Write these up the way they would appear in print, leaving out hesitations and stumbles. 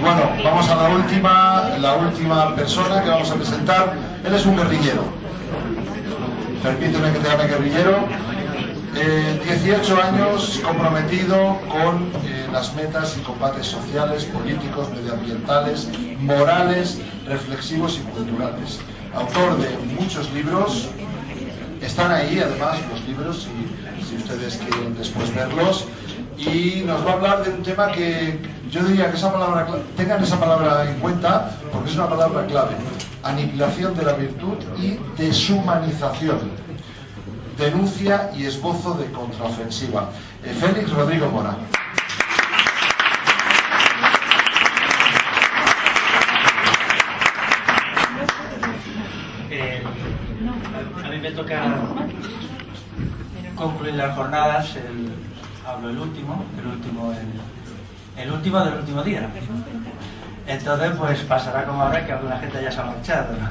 bueno, vamos a la última persona que vamos a presentar. Él es un guerrillero. Permíteme que te llame guerrillero. 18 años comprometido con las metas y combates sociales, políticos, medioambientales, morales, reflexivos y culturales. Autor de muchos libros. Están ahí, además, los libros, si ustedes quieren después verlos. Y nos va a hablar de un tema que yo diría que tengan esa palabra en cuenta, porque es una palabra clave. Aniquilación de la virtud y deshumanización. Denuncia y esbozo de contraofensiva. Félix Rodrigo Mora. A mí me toca concluir las jornadas, hablo el último del último día. Entonces pues pasará como ahora que alguna gente ya se ha marchado, ¿no?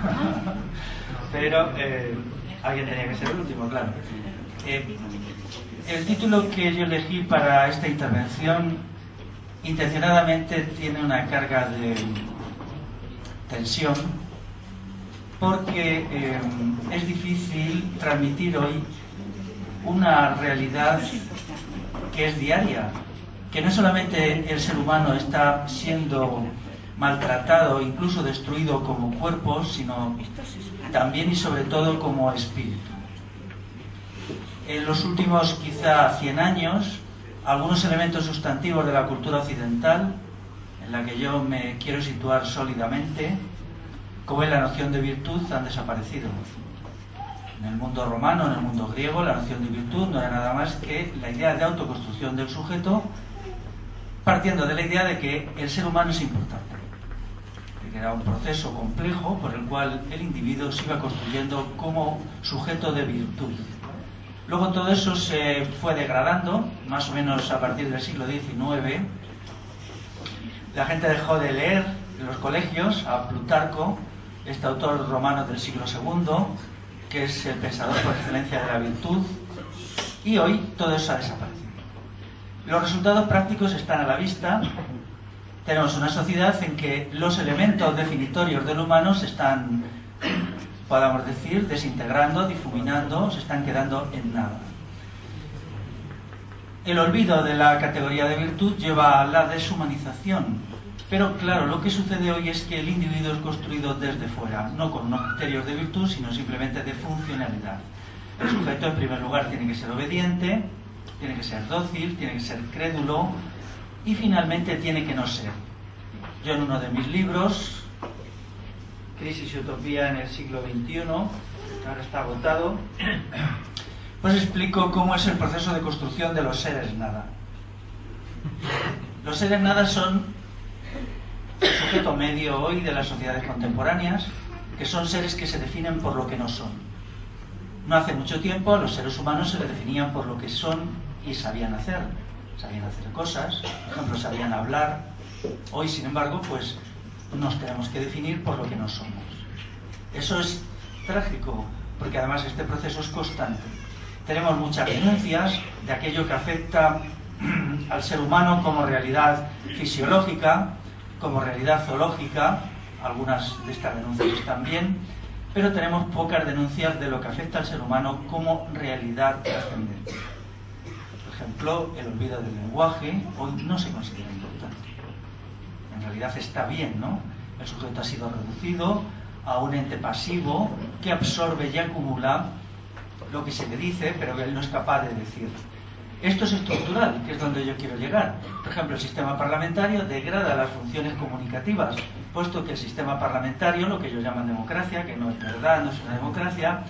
Pero alguien tenía que ser el último, claro. El título que yo elegí para esta intervención intencionadamente tiene una carga de tensión, porque es difícil transmitir hoy una realidad que es diaria, que no solamente el ser humano está siendo maltratado, incluso destruido como cuerpo, sino también y sobre todo como espíritu. En los últimos quizá 100 años, algunos elementos sustantivos de la cultura occidental, en la que yo me quiero situar sólidamente, como es la noción de virtud, han desaparecido. En el mundo romano, en el mundo griego, la noción de virtud no era nada más que la idea de autoconstrucción del sujeto, partiendo de la idea de que el ser humano es importante, de que era un proceso complejo por el cual el individuo se iba construyendo como sujeto de virtud. Luego todo eso se fue degradando, más o menos a partir del siglo XIX. La gente dejó de leer en los colegios a Plutarco, este autor romano del siglo II, que es el pensador por excelencia de la virtud, y hoy todo eso ha desaparecido. Los resultados prácticos están a la vista. Tenemos una sociedad en que los elementos definitorios del humano se están, podamos decir, desintegrando, difuminando, se están quedando en nada. El olvido de la categoría de virtud lleva a la deshumanización. Pero claro, lo que sucede hoy es que el individuo es construido desde fuera, no con unos criterios de virtud, sino simplemente de funcionalidad. El sujeto, en primer lugar, tiene que ser obediente, tiene que ser dócil, tiene que ser crédulo y finalmente tiene que no ser. Yo en uno de mis libros, Crisis y Utopía en el siglo XXI, que ahora está agotado, pues explico cómo es el proceso de construcción de los seres nada. Los seres nada son el sujeto medio hoy de las sociedades contemporáneas, que son seres que se definen por lo que no son. No hace mucho tiempo a los seres humanos se les definían por lo que son y sabían hacer cosas, por ejemplo, sabían hablar. Hoy, sin embargo, pues nos tenemos que definir por lo que no somos. Eso es trágico, porque además este proceso es constante. Tenemos muchas denuncias de aquello que afecta al ser humano como realidad fisiológica, como realidad zoológica, algunas de estas denuncias están bien, pero tenemos pocas denuncias de lo que afecta al ser humano como realidad trascendente. Por ejemplo, el olvido del lenguaje hoy no se considera importante. En realidad está bien, ¿no? El sujeto ha sido reducido a un ente pasivo que absorbe y acumula lo que se le dice, pero que él no es capaz de decir. Esto es estructural, que es donde yo quiero llegar. Por ejemplo, el sistema parlamentario degrada las funciones comunicativas, puesto que el sistema parlamentario, lo que ellos llaman democracia, que no es verdad, no es una democracia,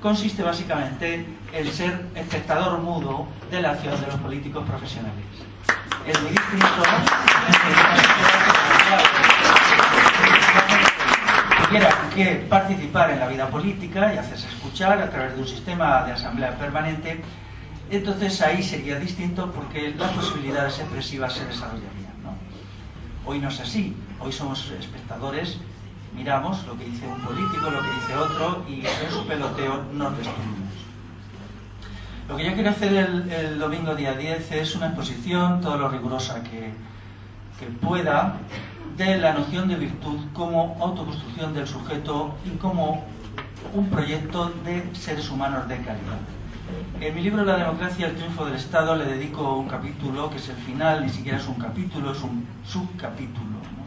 consiste básicamente en ser espectador mudo de la acción de los políticos profesionales. Es muy distinto que participar en la vida política y hacerse escuchar a través de un sistema de asamblea permanente. Entonces ahí sería distinto porque las posibilidades expresivas se desarrollarían, ¿no? Hoy no es así, hoy somos espectadores, miramos lo que dice un político, lo que dice otro y en su peloteo nos destruimos. Lo que yo quiero hacer el domingo día 10 es una exposición todo lo rigurosa que pueda de la noción de virtud como autoconstrucción del sujeto y como un proyecto de seres humanos de calidad. En mi libro La democracia, el triunfo del Estado, le dedico un capítulo que es el final, ni siquiera es un capítulo, es un subcapítulo, ¿no?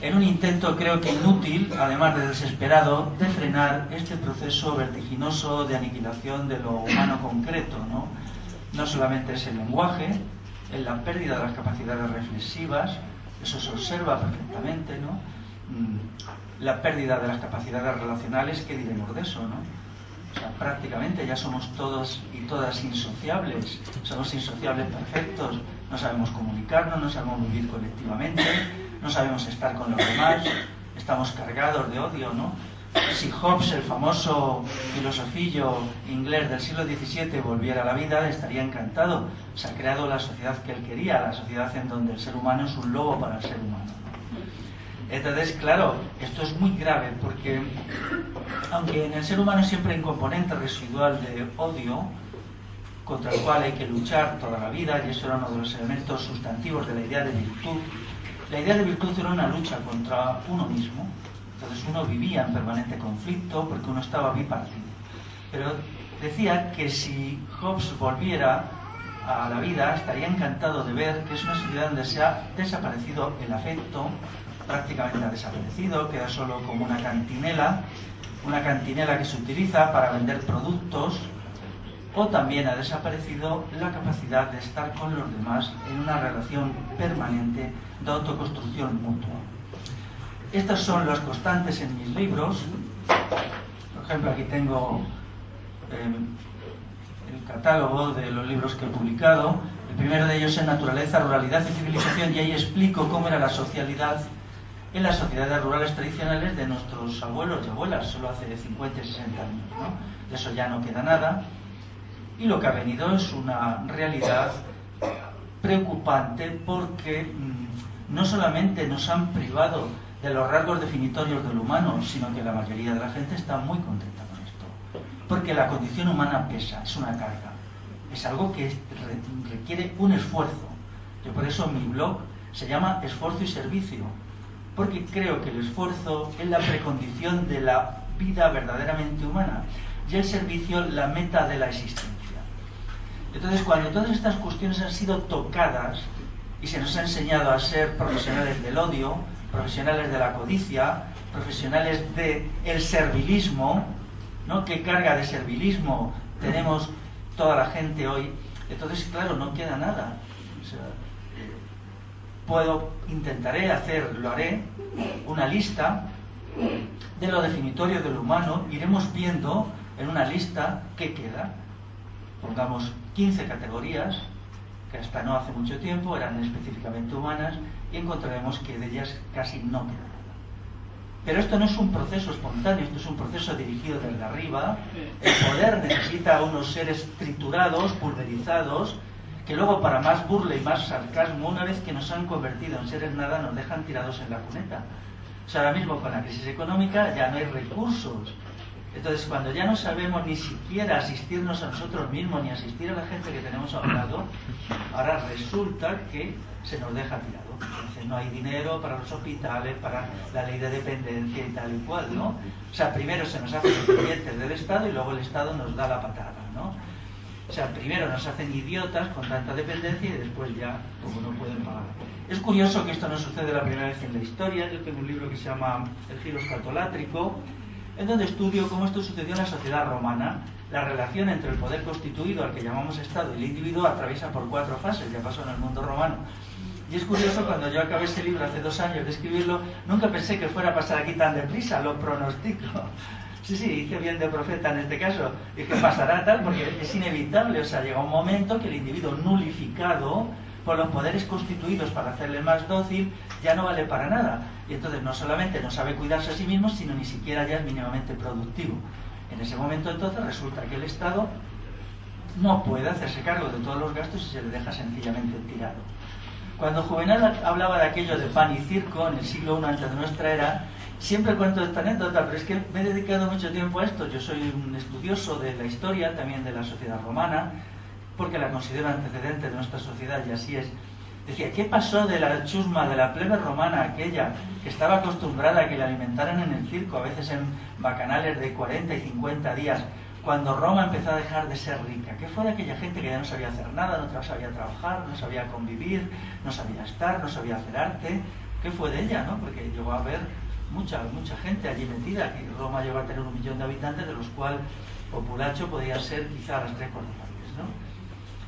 En un intento, creo que inútil, además de desesperado, de frenar este proceso vertiginoso de aniquilación de lo humano concreto, ¿no? No solamente es el lenguaje, es la pérdida de las capacidades reflexivas, eso se observa perfectamente, ¿no? La pérdida de las capacidades relacionales, ¿qué diremos de eso, no? O sea, prácticamente ya somos todos y todas insociables, somos insociables perfectos, no sabemos comunicarnos, no sabemos vivir colectivamente, no sabemos estar con los demás, estamos cargados de odio, ¿no? Si Hobbes, el famoso filosofillo inglés del siglo XVII, volviera a la vida, estaría encantado. Se ha creado la sociedad que él quería, la sociedad en donde el ser humano es un lobo para el ser humano. Entonces, claro, esto es muy grave porque, aunque en el ser humano siempre hay un componente residual de odio, contra el cual hay que luchar toda la vida, y eso era uno de los elementos sustantivos de la idea de virtud. La idea de virtud era una lucha contra uno mismo. Entonces uno vivía en permanente conflicto porque uno estaba bipartido. Pero decía que si Hobbes volviera a la vida, estaría encantado de ver que es una sociedad donde se ha desaparecido el afecto, prácticamente ha desaparecido, queda solo como una cantinela que se utiliza para vender productos, o también ha desaparecido la capacidad de estar con los demás en una relación permanente de autoconstrucción mutua. Estas son las constantes en mis libros. Por ejemplo, aquí tengo el catálogo de los libros que he publicado. El primero de ellos es Naturaleza, Ruralidad y Civilización, y ahí explico cómo era la socialidad en las sociedades rurales tradicionales de nuestros abuelos y abuelas, solo hace 50 y 60 años, ¿no? De eso ya no queda nada. Y lo que ha venido es una realidad preocupante porque no solamente nos han privado de los rasgos definitorios del humano, sino que la mayoría de la gente está muy contenta con esto. Porque la condición humana pesa, es una carga. Es algo que requiere un esfuerzo. Yo por eso mi blog se llama Esfuerzo y Servicio, porque creo que el esfuerzo es la precondición de la vida verdaderamente humana y el servicio la meta de la existencia. Entonces, cuando todas estas cuestiones han sido tocadas y se nos ha enseñado a ser profesionales del odio, profesionales de la codicia, profesionales del servilismo, ¿no? ¿Qué carga de servilismo tenemos toda la gente hoy? Entonces, claro, no queda nada. O sea, intentaré hacer, lo haré, una lista de lo definitorio del humano. Iremos viendo en una lista qué queda. Pongamos 15 categorías, que hasta no hace mucho tiempo eran específicamente humanas, y encontraremos que de ellas casi no queda nada. Pero esto no es un proceso espontáneo, esto es un proceso dirigido desde arriba. El poder necesita a unos seres triturados, pulverizados, que luego, para más burla y más sarcasmo, una vez que nos han convertido en seres nada, nos dejan tirados en la cuneta. O sea, ahora mismo con la crisis económica ya no hay recursos. Entonces, cuando ya no sabemos ni siquiera asistirnos a nosotros mismos, ni asistir a la gente que tenemos a un lado, ahora resulta que se nos deja tirado. Entonces, no hay dinero para los hospitales, para la ley de dependencia y tal y cual, ¿no? O sea, primero se nos hacen dependientes del Estado y luego el Estado nos da la patada, ¿no? O sea, primero nos hacen idiotas con tanta dependencia y después ya, como no pueden pagar. Es curioso que esto no sucede la primera vez en la historia. Yo tengo un libro que se llama El giro escatolátrico, en donde estudio cómo esto sucedió en la sociedad romana. La relación entre el poder constituido, al que llamamos Estado, y el individuo atraviesa por 4 fases, ya pasó en el mundo romano. Y es curioso, cuando yo acabé ese libro hace 2 años de escribirlo, nunca pensé que fuera a pasar aquí tan deprisa, lo pronostico. Sí, hice bien de profeta en este caso, y que pasará tal, porque es inevitable. O sea, llega un momento que el individuo nulificado por los poderes constituidos para hacerle más dócil, ya no vale para nada. Y entonces no solamente no sabe cuidarse a sí mismo, sino ni siquiera ya es mínimamente productivo. En ese momento entonces resulta que el Estado no puede hacerse cargo de todos los gastos y se le deja sencillamente tirado. Cuando Juvenal hablaba de aquello de pan y circo en el siglo I antes de nuestra era, siempre cuento esta anécdota, pero es que me he dedicado mucho tiempo a esto. Yo soy un estudioso de la historia, también de la sociedad romana, porque la considero antecedente de nuestra sociedad, y así es. Decía, ¿qué pasó de la chusma, de la plebe romana aquella que estaba acostumbrada a que la alimentaran en el circo, a veces en bacanales de 40 y 50 días, cuando Roma empezó a dejar de ser rica? ¿Qué fue de aquella gente que ya no sabía hacer nada, no sabía trabajar, no sabía convivir, no sabía estar, no sabía hacer arte? ¿Qué fue de ella, no? Porque llegó a haber mucha gente allí metida, y Roma llegó a tener 1 millón de habitantes, de los cuales populacho podía ser quizá las 3/4 partes, ¿no?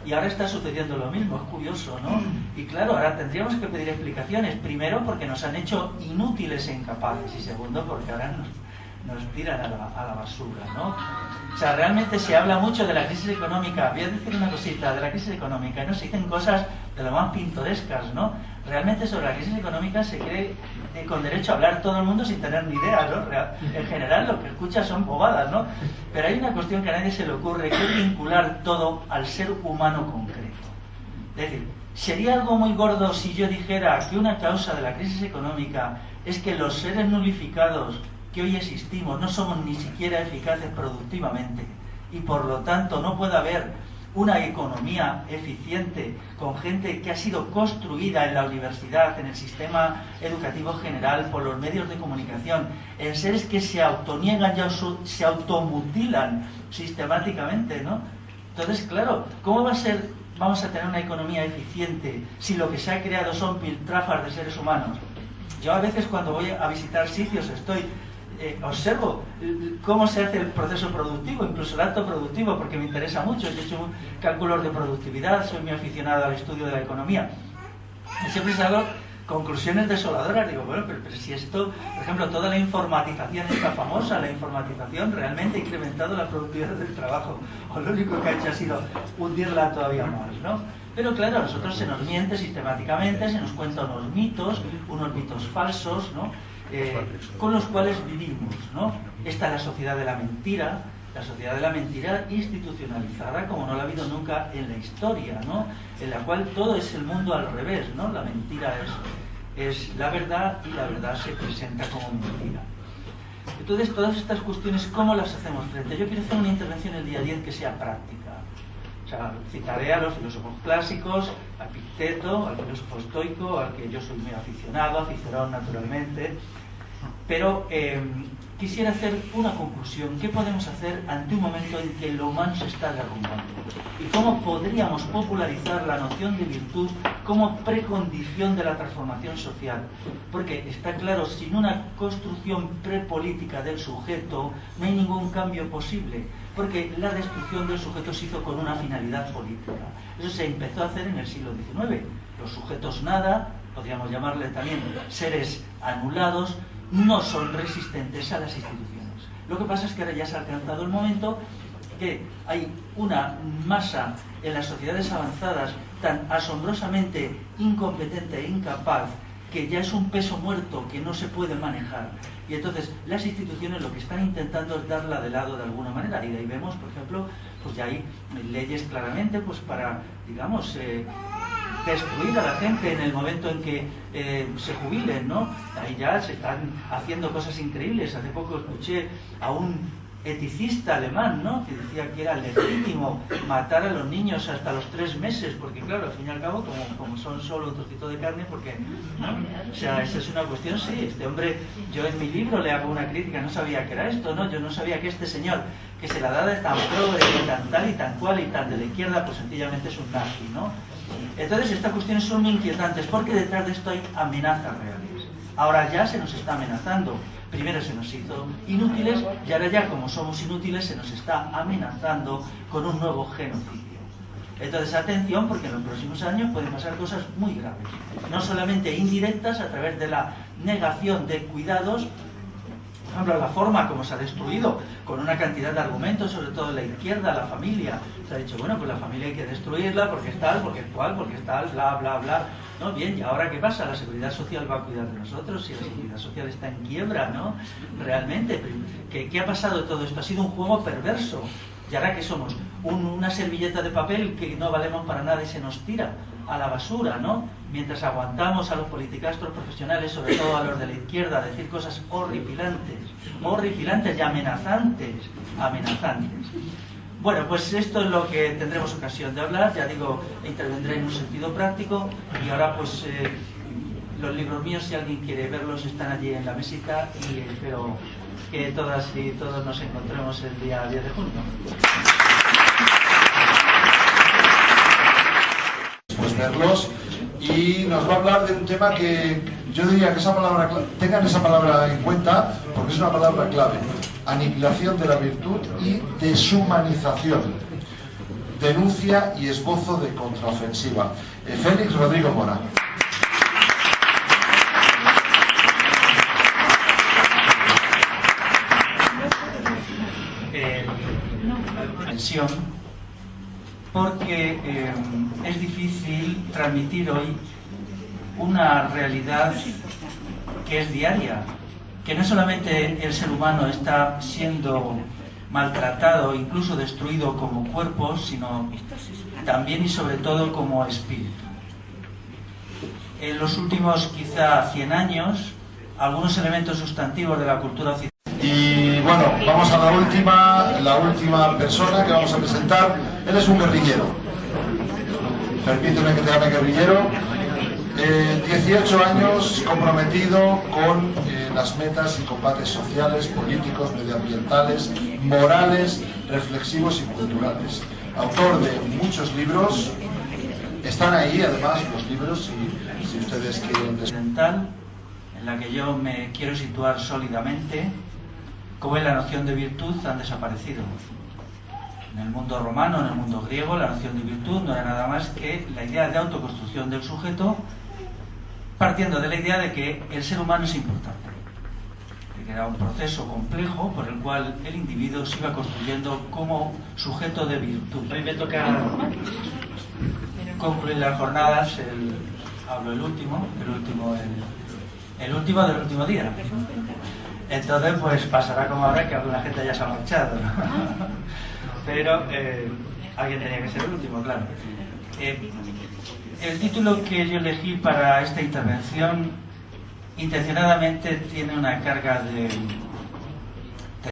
Y ahora está sucediendo lo mismo, es curioso, ¿no? Y claro, ahora tendríamos que pedir explicaciones. Primero, porque nos han hecho inútiles e incapaces. Y segundo, porque ahora nos tiran a la basura, ¿no? O sea, realmente se habla mucho de la crisis económica. Voy a decir una cosita de la crisis económica. Y no se dicen cosas de lo más pintorescas, ¿no? Realmente sobre la crisis económica se cree con derecho a hablar todo el mundo sin tener ni idea, ¿no? En general lo que escucha son bobadas, ¿no? Pero hay una cuestión que a nadie se le ocurre, que es vincular todo al ser humano concreto. Es decir, sería algo muy gordo si yo dijera que una causa de la crisis económica es que los seres nulificados que hoy existimos no somos ni siquiera eficaces productivamente, y por lo tanto no puede haber una economía eficiente con gente que ha sido construida en la universidad, en el sistema educativo general, por los medios de comunicación, en seres que se autoniegan y se automutilan sistemáticamente, ¿no? Entonces, claro, ¿cómo vamos a tener una economía eficiente si lo que se ha creado son piltrafas de seres humanos? Yo a veces cuando voy a visitar sitios observo cómo se hace el proceso productivo, incluso el acto productivo, porque me interesa mucho. Yo he hecho cálculos de productividad, soy muy aficionado al estudio de la economía. Y siempre salgo conclusiones desoladoras. Digo, bueno, pero si esto, por ejemplo, toda la informatización está famosa, la informatización realmente ha incrementado la productividad del trabajo, o lo único que ha hecho ha sido hundirla todavía más, ¿no? Pero claro, a nosotros se nos miente sistemáticamente, se nos cuenta unos mitos falsos, ¿no? Con los cuales vivimos, ¿no? Esta es la sociedad de la mentira institucionalizada como no la ha habido nunca en la historia, ¿no? En la cual todo es el mundo al revés, ¿no? La mentira es la verdad y la verdad se presenta como mentira. Entonces, todas estas cuestiones, ¿cómo las hacemos frente? Yo quiero hacer una intervención el día 10 que sea práctica. O sea, citaré a los filósofos clásicos, a Epicteto, al filósofo estoico, al que yo soy muy aficionado, a Cicerón naturalmente, pero quisiera hacer una conclusión. ¿Qué podemos hacer ante un momento en que lo humano se está derrumbando? ¿Y cómo podríamos popularizar la noción de virtud como precondición de la transformación social? Porque está claro, sin una construcción prepolítica del sujeto no hay ningún cambio posible, porque la destrucción del sujeto se hizo con una finalidad política. Eso se empezó a hacer en el siglo XIX. Los sujetos nada, podríamos llamarle también seres anulados, no son resistentes a las instituciones. Lo que pasa es que ahora ya se ha alcanzado el momento que hay una masa en las sociedades avanzadas tan asombrosamente incompetente e incapaz que ya es un peso muerto que no se puede manejar. Y entonces las instituciones lo que están intentando es darla de lado de alguna manera. Y de ahí vemos, por ejemplo, pues ya hay leyes claramente pues para, digamos, destruir a la gente en el momento en que se jubilen, ¿no? Ahí ya se están haciendo cosas increíbles. Hace poco escuché a un eticista alemán, ¿no? Que decía que era legítimo matar a los niños hasta los 3 meses, porque claro, al fin y al cabo, como son solo un trocito de carne, porque, ¿no? O sea, esa es una cuestión, sí. Este hombre, yo en mi libro le hago una crítica, no sabía que era esto, ¿no? Yo no sabía que este señor, que se la da de tan progre, y tan tal y tan cual y tan de la izquierda, pues sencillamente es un nazi, ¿no? Entonces estas cuestiones son muy inquietantes, porque detrás de esto hay amenazas reales. Ahora ya se nos está amenazando. Primero se nos hizo inútiles y ahora ya, como somos inútiles, se nos está amenazando con un nuevo genocidio. Entonces atención, porque en los próximos años pueden pasar cosas muy graves. No solamente indirectas a través de la negación de cuidados. Por ejemplo, la forma como se ha destruido, con una cantidad de argumentos, sobre todo la izquierda, la familia. Se ha dicho, bueno, pues la familia hay que destruirla porque es tal, porque es cual, porque es tal, bla, bla, bla. No, bien, ¿y ahora qué pasa? La seguridad social va a cuidar de nosotros, si la seguridad social está en quiebra, ¿no? Realmente, ¿qué ha pasado de todo esto? Ha sido un juego perverso. ¿Y ahora qué somos? Una servilleta de papel que no valemos para nada y se nos tira a la basura, ¿no? Mientras aguantamos a los politicastros profesionales, sobre todo a los de la izquierda, a decir cosas horripilantes y amenazantes. Bueno, pues esto es lo que tendremos ocasión de hablar. Ya digo, intervendré en un sentido práctico y ahora pues los libros míos, si alguien quiere verlos, están allí en la mesita y espero que todas y todos nos encontremos el día 10 de junio. Pues verlos, y nos va a hablar de un tema que yo diría que tengan esa palabra en cuenta porque es una palabra clave: aniquilación de la virtud y deshumanización, denuncia y esbozo de contraofensiva. Félix Rodrigo Mora. Porque es difícil transmitir hoy una realidad que es diaria, que no solamente el ser humano está siendo maltratado, incluso destruido como cuerpo, sino también y sobre todo como espíritu. En los últimos quizá 100 años, algunos elementos sustantivos de la cultura occidental. Y bueno, vamos a la última persona que vamos a presentar. Él es un guerrillero. Permíteme que te llame guerrillero. 18 años comprometido con las metas y combates sociales, políticos, medioambientales, morales, reflexivos y culturales. Autor de muchos libros. Están ahí además los libros, si ustedes quieren. En la que yo me quiero situar sólidamente, como es la noción de virtud, han desaparecido. En el mundo romano, en el mundo griego, la noción de virtud no era nada más que la idea de autoconstrucción del sujeto, partiendo de la idea de que el ser humano es importante, de que era un proceso complejo por el cual el individuo se iba construyendo como sujeto de virtud. A mí me toca concluir las jornadas, hablo el último del último día. Entonces pues pasará como ahora que alguna gente ya se ha marchado, ¿no? Pero alguien tenía que ser el último, claro. El título que yo elegí para esta intervención intencionadamente tiene una carga